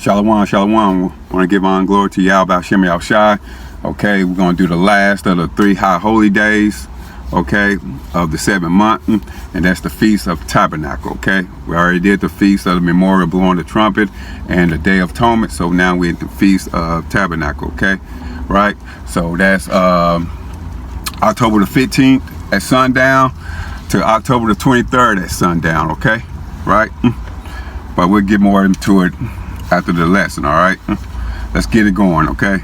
Shalom, shalom. Want to give honor and glory to Yahweh Shem Yahushai. Okay, we're going to do the last of the 3 high holy days, okay, of the 7th month, and that's the Feast of Tabernacle, okay? We already did the Feast of the Memorial Blowing the Trumpet and the Day of Atonement, so now we're at the Feast of Tabernacle, okay? Right? So that's October the 15th at sundown to October the 23rd at sundown, okay? Right? But we'll get more into it after the lesson, all right? Let's get it going, okay?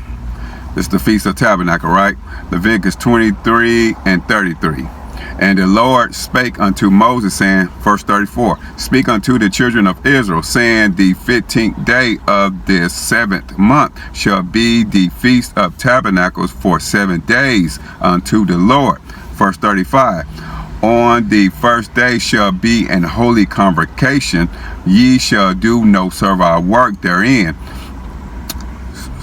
This is the Feast of Tabernacle, right? Leviticus 23 and 33. And the Lord spake unto Moses, saying, verse 34, speak unto the children of Israel, saying, the 15th day of this 7th month shall be the Feast of Tabernacles for 7 days unto the Lord. Verse 35. On the first day shall be an holy convocation. Ye shall do no servile work therein.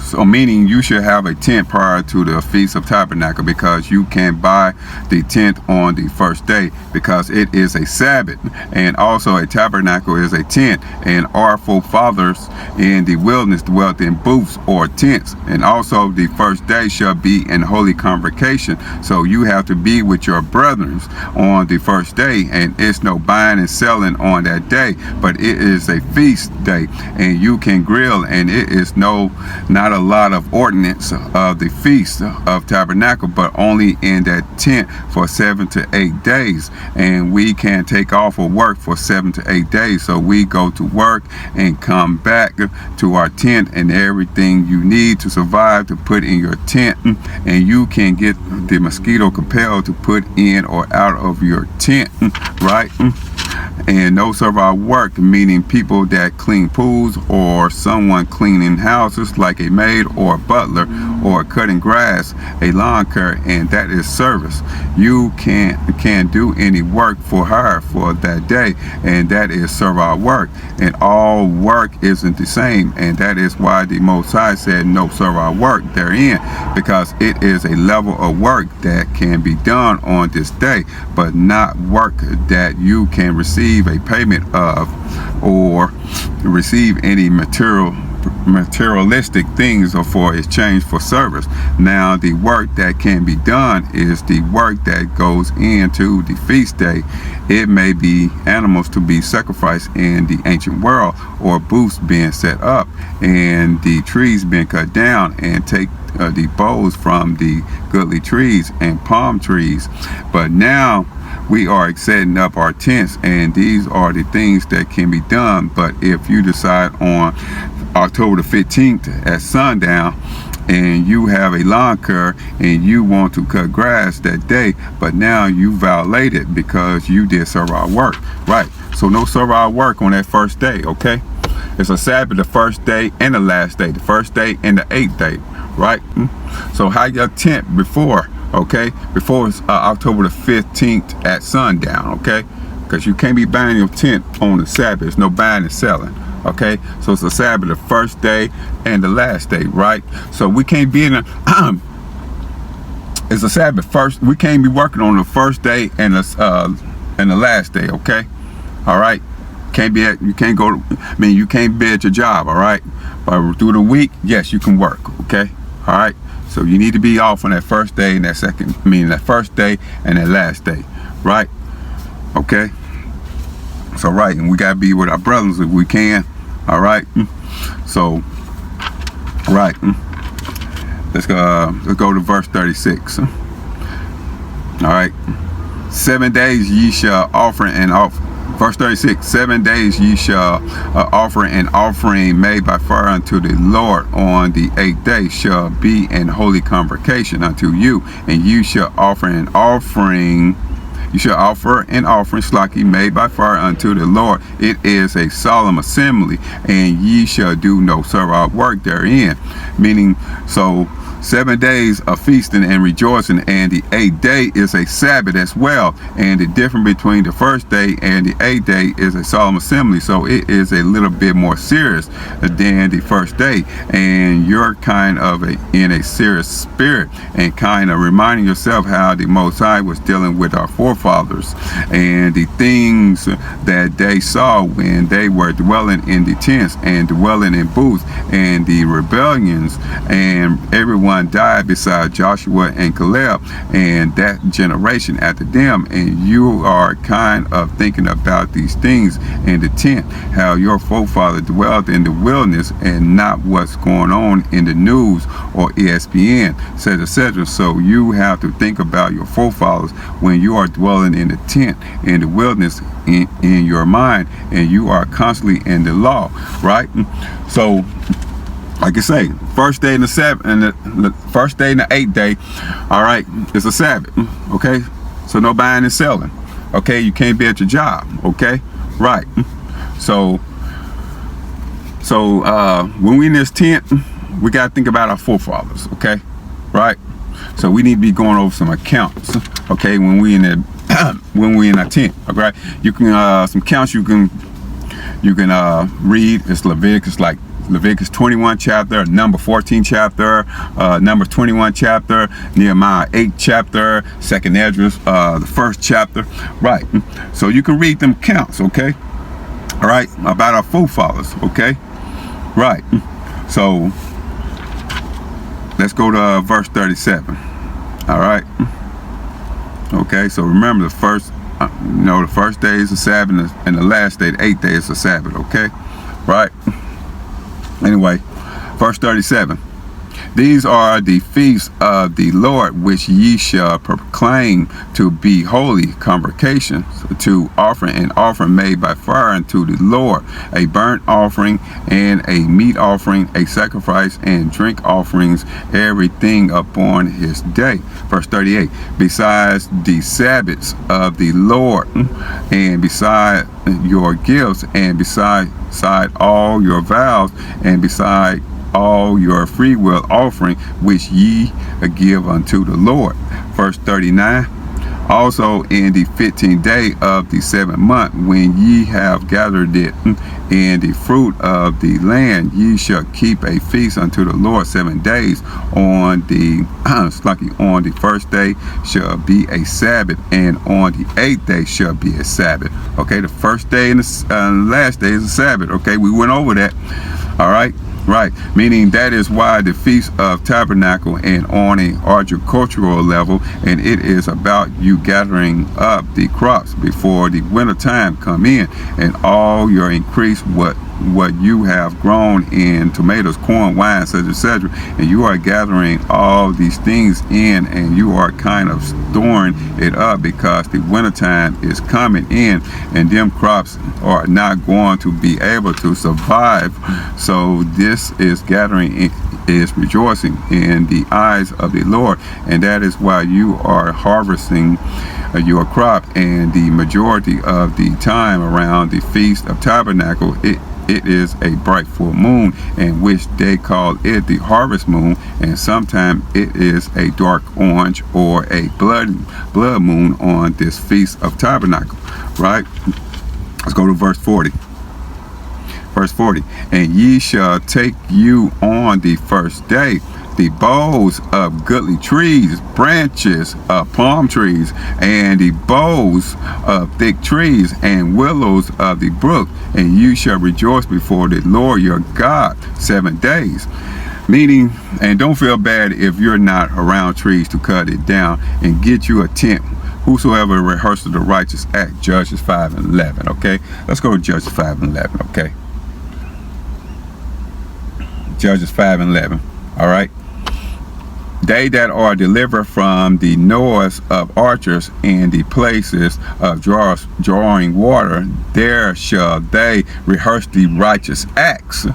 So meaning you should have a tent prior to the Feast of Tabernacle, because you can buy the tent on the first day because it is a Sabbath. And also a tabernacle is a tent, and our forefathers in the wilderness dwelt in booths or tents. And also the first day shall be an holy convocation. So you have to be with your brethren on the first day, and it's no buying and selling on that day, but it is a feast day, and you can grill, and it is not a lot of ordinance of the Feast of Tabernacle, but only in that tent for 7 to 8 days. And we can take off of work for 7 to 8 days. So we go to work and come back to our tent, and everything you need to survive to put in your tent, and you can get the mosquito compelled to put in or out of your tent, right? And no servile work, meaning people that clean pools or someone cleaning houses like a maid or a butler, or cutting grass, a lawn care, and that is service. You can't do any work for her for that day, and that is servile work. And all work isn't the same, and that is why the Most High said no servile work therein, because it is a level of work that can be done on this day, but not work that you can receive a payment of or receive any materialistic things or for exchange for service. Now the work that can be done is the work that goes into the feast day. It may be animals to be sacrificed in the ancient world, or booths being set up, and the trees being cut down, and take the boughs from the goodly trees and palm trees. But now we are setting up our tents, and these are the things that can be done. But if you decide on October the 15th at sundown, and you have a lawn care and you want to cut grass that day, but now you violated because you did servile work, right? So no servile work on that first day, okay? It's a Sabbath the first day and the last day, the first day and the 8th day, right? So how your tent before, okay, before October the 15th at sundown, okay? Because you can't be buying your tent on the Sabbath. There's no buying and selling, okay? So it's a Sabbath the first day and the last day, right? So we can't be in a it's a Sabbath first. We can't be working on the first day and the last day, okay? All right. You can't be at your job, all right? But through the week, yes, you can work, okay? All right. So you need to be off on that first day and that first day and that last day, right? Okay. So right, and we gotta be with our brothers if we can. All right. So right. Let's go to verse 36. All right. 7 days ye shall offer and offer. Verse 36, 7 days ye shall offer an offering made by fire unto the Lord. On the 8th day shall be an holy convocation unto you, and you shall offer an offering. You shall offer an offering slaki made by fire unto the Lord. It is a solemn assembly, and ye shall do no servile work therein. Meaning, so 7 days of feasting and rejoicing, and the 8th day is a Sabbath as well. And the difference between the first day and the 8th day is a solemn assembly. So it is a little bit more serious than the first day. And you're kind of in a serious spirit, and kind of reminding yourself how the Most High was dealing with our forefathers and the things that they saw when they were dwelling in the tents and dwelling in booths, and the rebellions, and everyone died beside Joshua and Caleb and that generation after them. And you are kind of thinking about these things in the tent, how your forefather dwelled in the wilderness, and not what's going on in the news or ESPN, etc., etc. So you have to think about your forefathers when you are dwelling in the tent in the wilderness in your mind, and you are constantly in the law, right? So like I say, first day and the Sabbath, and the first day and the 8th day, all right, it's a Sabbath, okay? So no buying and selling, okay? You can't be at your job, okay? Right. So when we in this tent, we got to think about our forefathers, okay? Right? So we need to be going over some accounts, okay? When we in the when we in our tent, okay? You can some counts you can read. It's Leviticus 21 chapter, number 14 chapter, number 21 chapter, Nehemiah 8 chapter, 2nd Esdras, the 1st chapter, right? So you can read them counts, okay? All right, about our forefathers, okay? Right. So let's go to verse 37. All right. Okay. So remember, the first day is a Sabbath, and the last day, the 8th day, is a Sabbath. Okay. Right. Anyway, verse 37. These are the feasts of the Lord, which ye shall proclaim to be holy convocations, to offer an offering made by fire unto the Lord, a burnt offering and a meat offering, a sacrifice and drink offerings, everything upon his day. Verse 38. Besides the Sabbaths of the Lord, and beside your gifts, and beside all your vows, and beside all your free will offering, which ye give unto the Lord. Verse 39. Also in the 15th day of the 7th month, when ye have gathered it in the fruit of the land, ye shall keep a feast unto the Lord 7 days. On the first day shall be a Sabbath, and on the 8th day shall be a Sabbath. Okay, the first day and the last day is a Sabbath. Okay, we went over that. All right. Right, meaning that is why the Feast of Tabernacle and on a agricultural level, and it is about you gathering up the crops before the winter time come in, and all your increase what you have grown in tomatoes, corn, wine, etc., and you are gathering all these things in, and you are kind of storing it up because the winter time is coming in, and them crops are not going to be able to survive. So this is gathering, is rejoicing in the eyes of the Lord, and that is why you are harvesting your crop. And the majority of the time around the Feast of Tabernacle, it is a bright full moon, in which they call it the harvest moon, and sometimes it is a dark orange or a blood moon on this Feast of Tabernacle, right? Let's go to verse 40. Verse 40. And ye shall take you on the first day the boughs of goodly trees, branches of palm trees, and the boughs of thick trees, and willows of the brook, and you shall rejoice before the Lord your God 7 days. Meaning, and don't feel bad if you're not around trees to cut it down, and get you a tent. Whosoever rehearses the righteous act, Judges 5:11. Okay, let's go to Judges 5:11. Okay, Judges 5:11. All right. They that are delivered from the noise of archers in the places of drawing water, there shall they rehearse the righteous acts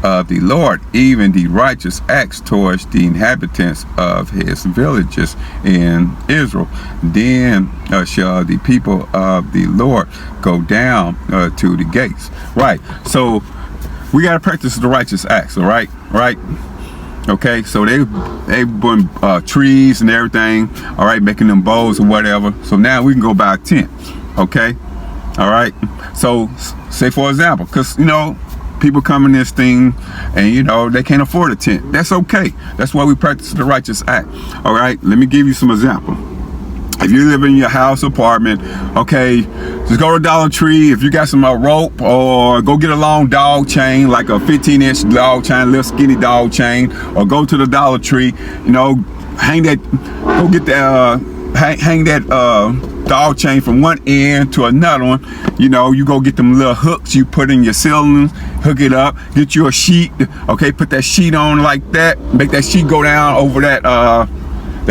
of the Lord, even the righteous acts towards the inhabitants of his villages in Israel. Then shall the people of the Lord go down to the gates. Right. So we got to practice the righteous acts. All right. Right. Okay, so they been trees and everything, all right, making them bowls or whatever. So now we can go buy a tent. Okay, all right. So say for example, because you know people come in this thing and you know they can't afford a tent. That's okay. That's why we practice the righteous act. All right, let me give you some example. If you live in your house, apartment, okay, just go to Dollar Tree. If you got some rope, or go get a long dog chain, like a 15-inch dog chain, little skinny dog chain, or go to the Dollar Tree, you know, hang that, go get the, hang that dog chain from one end to another one. You know, you go get them little hooks you put in your ceilings, hook it up, get you a sheet, okay, put that sheet on like that, make that sheet go down over that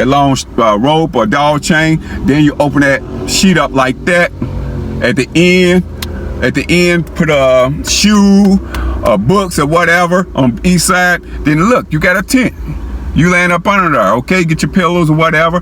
long rope or dog chain. Then you open that sheet up like that. At the end, put a shoe, books or whatever on each side. Then look, you got a tent. You laying up under there, okay? Get your pillows or whatever.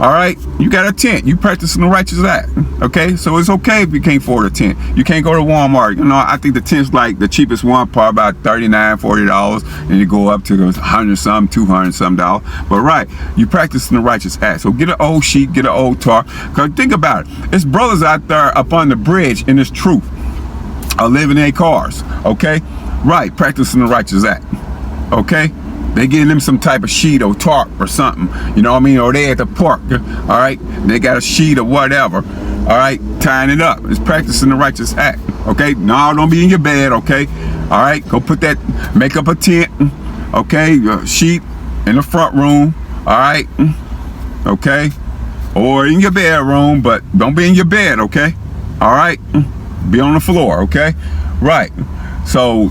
All right, you got a tent. You practicing the righteous act, okay? So it's okay if you can't afford a tent. You can't go to Walmart. You know, I think the tent's like the cheapest one, probably about $39, $40, and you go up to $100 some, $200 some. But right, you practicing the righteous act. So get an old sheet, get an old tarp. Cause think about it, it's brothers out there up on the bridge in this truth, are living in their cars, okay? Right, practicing the righteous act, okay? They getting them some type of sheet or tarp or something, you know what I mean? Or they at the park, all right? They got a sheet or whatever, all right? Tying it up. It's practicing the righteous act, okay? No, don't be in your bed, okay? All right? Go put that, make up a tent, okay? A sheet in the front room, all right? Okay? Or in your bedroom, but don't be in your bed, okay? All right? Be on the floor, okay? Right. So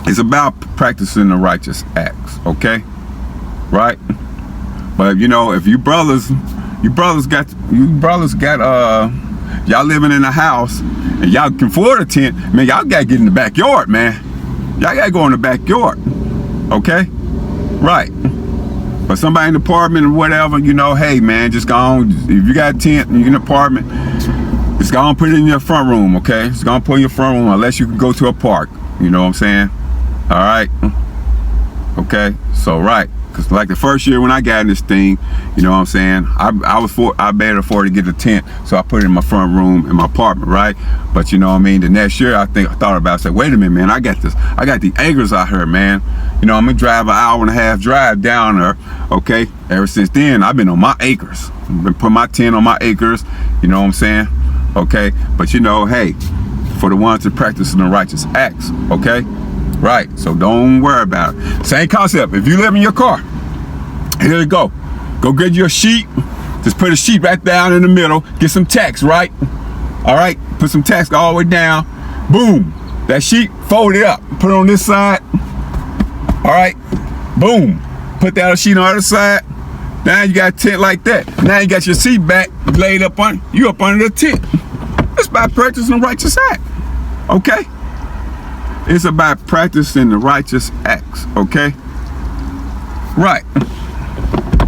it's about practicing the righteous acts, okay? Right? But you know, if you brothers got y'all living in a house and y'all can afford a tent, man, y'all gotta get in the backyard, man. Y'all gotta go in the backyard, okay? Right. But somebody in the apartment or whatever, you know, hey man, just go on. If you got a tent and you're in an apartment, just go on, put it in your front room, okay? Just go on, put it in your front room, unless you can go to a park. You know what I'm saying? All right. Okay. So right, because like the first year when I got in this thing, you know what I'm saying, I better afford to get a tent, so I put it in my front room in my apartment, right? But you know what I mean, the next year I thought about it, I said, wait a minute, man, I got the acres out here, man. You know, I'm gonna drive an hour and a half drive down there, okay? Ever since then, I've been on my acres. I've been putting my tent on my acres, you know what I'm saying? Okay. But you know, hey, for the ones that practicing the righteous acts, okay? Right, so don't worry about it. Same concept. If you live in your car, here you go. Go get your sheet. Just put a sheet right down in the middle. Get some tacks, right? All right, put some tacks all the way down. Boom. That sheet, fold it up. Put it on this side. All right, boom. Put that other sheet on the other side. Now you got a tent like that. Now you got your seat back laid up on you up under the tent. It's about practicing the righteous act, okay? It's about practicing the righteous acts, okay? Right.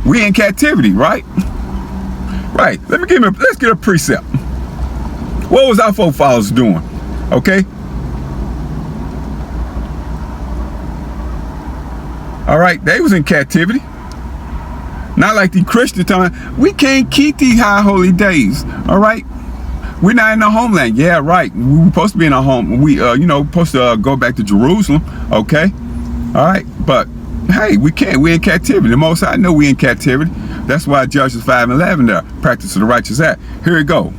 We in captivity, right? Right. Let's get a precept. What was our forefathers doing? Okay? All right, they was in captivity. Not like the Christian time. We can't keep these high holy days, all right? We're not in the homeland. Yeah, right. We're supposed to be in our home. We, supposed to go back to Jerusalem. Okay. All right. But hey, we can't. We're in captivity. The Most High know we're in captivity. That's why Judges 5:11 there. Practice of the righteous act. Here we go.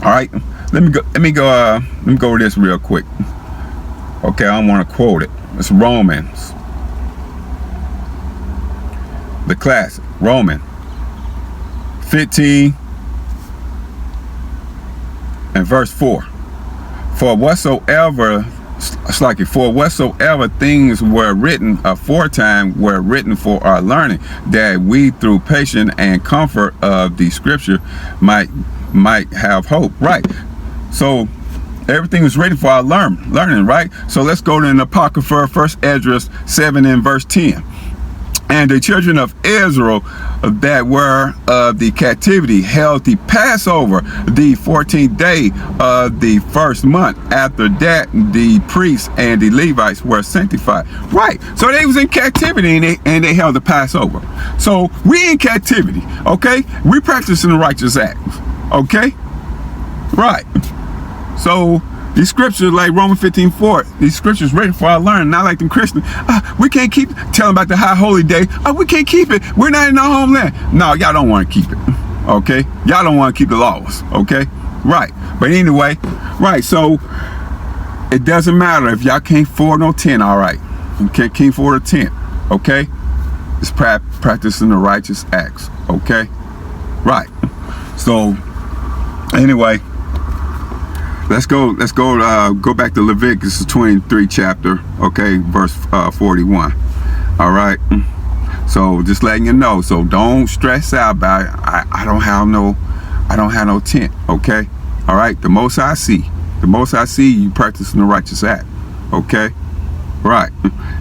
All right. Let me go over this real quick. Okay. I don't want to quote it. It's Romans. The classic. Romans 15. And verse 4, for whatsoever things were written aforetime were written for our learning, that we through patience and comfort of the scripture might have hope. Right. So everything was written for our learning, right? So let's go to the Apocrypha, 1 Esdras 7 and verse 10. And the children of Israel that were of the captivity held the Passover the 14th day of the first month. After that, the priests and the Levites were sanctified. Right. So they was in captivity and they held the Passover. So we in captivity. Okay. We practicing the righteous acts. Okay. Right. So these scriptures like Romans 15:4, these scriptures written for our learning, not like the Christians. We can't keep telling about the high holy day. We can't keep it. We're not in our homeland. No, y'all don't want to keep it. Okay? Y'all don't want to keep the laws. Okay? Right. But anyway, right. So it doesn't matter if y'all can't afford no tent, all right. You can't afford a tent. Okay? It's practicing the righteous acts. Okay? Right. So anyway, Let's go back to Leviticus 23 chapter, okay, verse 41. All right. So just letting you know. So don't stress out about it. I don't have no tent, okay? All right. The most I see you practicing the righteous act. Okay? Right.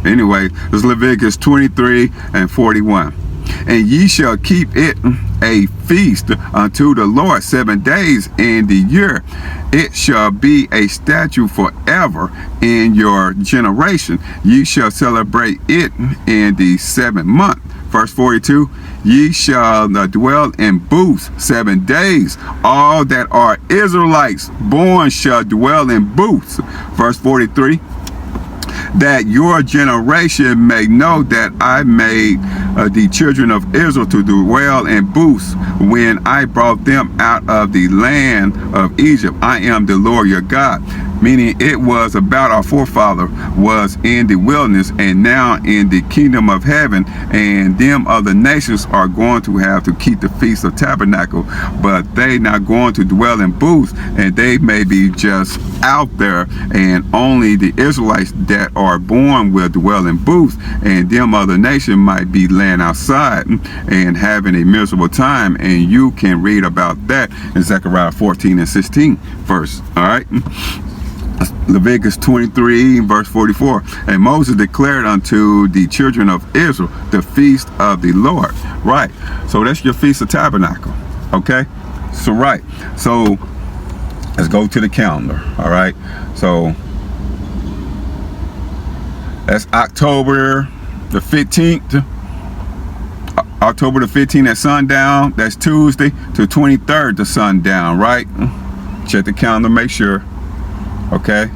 Anyway, it's Leviticus 23 and 41. And ye shall keep it a feast unto the Lord 7 days in the year. It shall be a statute forever in your generation. Ye shall celebrate it in the 7th month. Verse 42, ye shall dwell in booths 7 days. All that are Israelites born shall dwell in booths. Verse 43, that your generation may know that I made the children of Israel to dwell in booths when I brought them out of the land of Egypt. I am the Lord your God. Meaning it was about our forefather was in the wilderness and now in the kingdom of heaven, and them other nations are going to have to keep the Feast of Tabernacle, but they not going to dwell in booths, and they may be just out there, and only the Israelites that are born will dwell in booths, and them other nations might be laying outside and having a miserable time. And you can read about that in Zechariah 14 and 16 verse. All right. Leviticus 23 verse 44. And Moses declared unto the children of Israel the feast of the Lord. Right. So that's your Feast of Tabernacle. Okay. So right. So let's go to the calendar. All right. So that's October the 15th. October the 15th at sundown. That's Tuesday to 23rd to sundown. Right. Check the calendar. Make sure. Okay.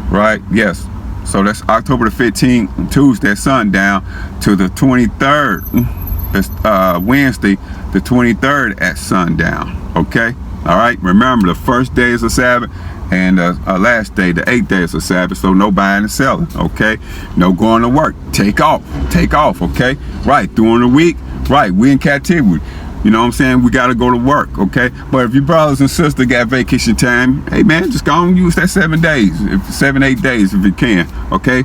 Right. Yes. So that's October the 15th, Tuesday at sundown, to the 23rd. It's Wednesday, the 23rd at sundown. Okay. All right. Remember, the first day is a Sabbath, and last day, the 8th day, is a Sabbath. So no buying and selling. Okay. No going to work. Take off. Take off. Okay. Right. During the week. Right. We in captivity. You know what I'm saying? We got to go to work, okay? But if your brothers and sisters got vacation time, hey, man, just go and use that 7 days, 7, 8 days if you can, okay?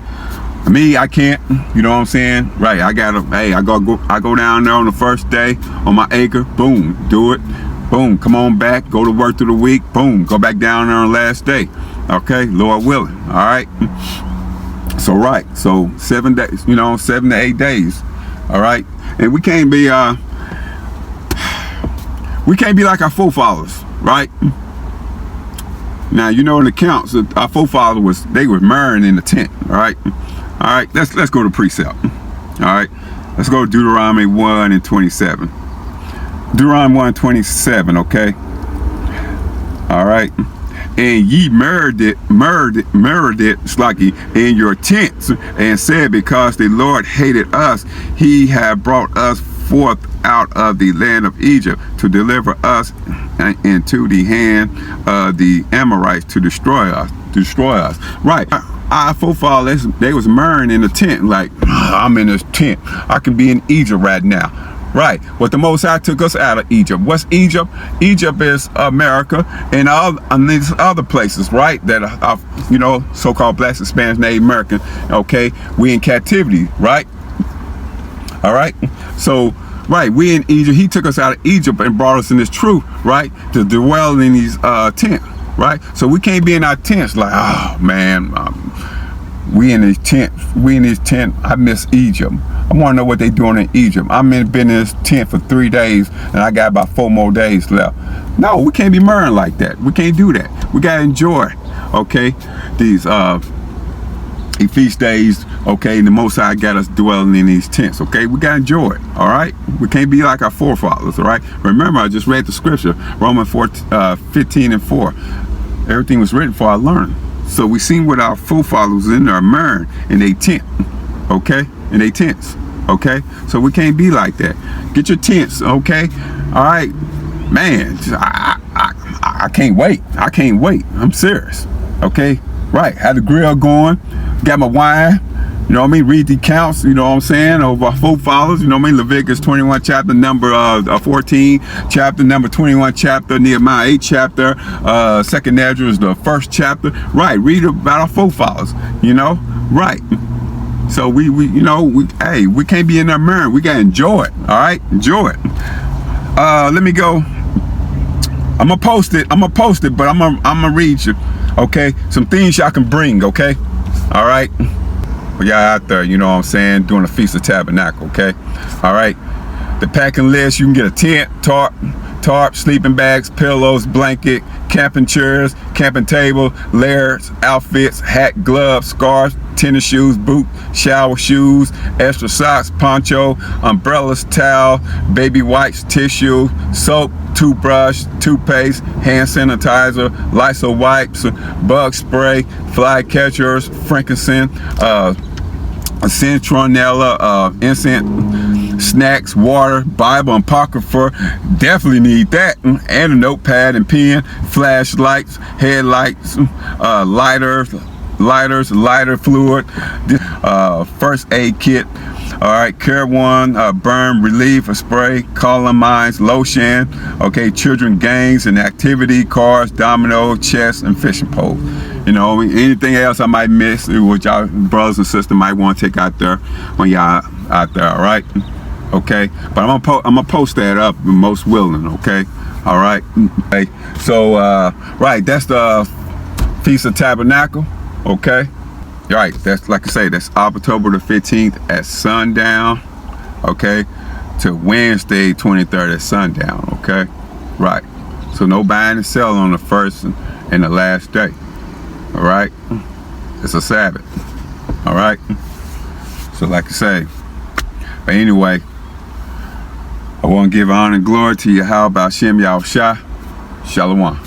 Me, I can't, you know what I'm saying? Right, I go down there on the first day on my acre, boom, do it, boom, come on back, go to work through the week, boom, go back down there on the last day, okay? Lord willing, all right? So, right, so 7 days, 7 to 8 days, all right? And we can't be like our forefathers, right? Now, in the accounts, our forefathers they were marrying in the tent, all right? All right, let's go to precept. All right, let's go to Deuteronomy 1 and 27. Deuteronomy 1 and 27, okay? All right. And ye murdered it, Slaki, in your tents, and said, because the Lord hated us, he had brought us forth out of the land of Egypt to deliver us into the hand of the Amorites to destroy us. Right. Our forefathers, they was marrying in the tent, like, I'm in this tent. I can be in Egypt right now. Right. But the Most High took us out of Egypt. What's Egypt? Egypt is America and these other places, right? That are, so-called Black, Spanish, Native American. Okay. We in captivity, right? All right. So, right, we in Egypt. He took us out of Egypt and brought us in this truth, right? To dwell in these tents, right? So we can't be in our tents like, oh man, we in this tent. I miss Egypt. I want to know what they doing in Egypt. I'm been in this tent for 3 days, and I got about 4 more days left. No, we can't be murmuring like that. We can't do that. We gotta enjoy, okay, these feast days, okay, and the Most High got us dwelling in these tents, okay? We gotta enjoy it, all right? We can't be like our forefathers, all right? Remember, I just read the scripture, Romans 15:4. Everything was written for our learning. So we seen what our forefathers in there murmuring in their tent, okay? In their tents, okay? So we can't be like that. Get your tents, okay? All right, man, I can't wait. I can't wait. I'm serious, okay? Right, had the grill going, got my wine, you know what I mean, read the accounts, you know what I'm saying, of our forefathers, you know what I mean, Leviticus 21 chapter number 14, chapter number 21 chapter, Nehemiah 8 chapter, 2nd Ezra is the 1st chapter, right, read about our forefathers, you know, right. So we you know, hey, we can't be in there murmuring, we gotta enjoy it, all right, enjoy it. Let me go, I'm gonna post it, but I'm gonna read you. Okay, some things y'all can bring, okay? All right? Well, y'all out there, you know what I'm saying, doing the Feast of Tabernacle, okay? All right? The packing list, you can get a tent, tarp, sleeping bags, pillows, blanket, camping chairs, camping table, layers, outfits, hat, gloves, scarves, tennis shoes, boot, shower shoes, extra socks, poncho, umbrellas, towel, baby wipes, tissue, soap, toothbrush, toothpaste, hand sanitizer, Lysol wipes, bug spray, fly catchers, frankincense, citronella, incense, snacks, water, Bible, and apocrypha. Definitely need that. And a notepad and pen, flashlights, headlights, lighter fluid, first aid kit. All right, Care One, burn relief, a spray, calamines, lotion. Okay, children games and activity, cars, domino, chess, and fishing pole. You know, anything else I might miss, which y'all brothers and sisters might want to take out there when y'all out there. All right, okay. But I'm gonna post that up, most willing. Okay, all right. Okay. So right, that's the Feast of Tabernacle. Okay. Right, that's like I say, that's October the 15th at sundown, okay, to Wednesday 23rd at sundown, okay, right. So no buying and selling on the first and the last day, all right. It's a Sabbath, all right. So like I say, but anyway, I want to give honor and glory to Yahweh Shem Yahushua. Shalom.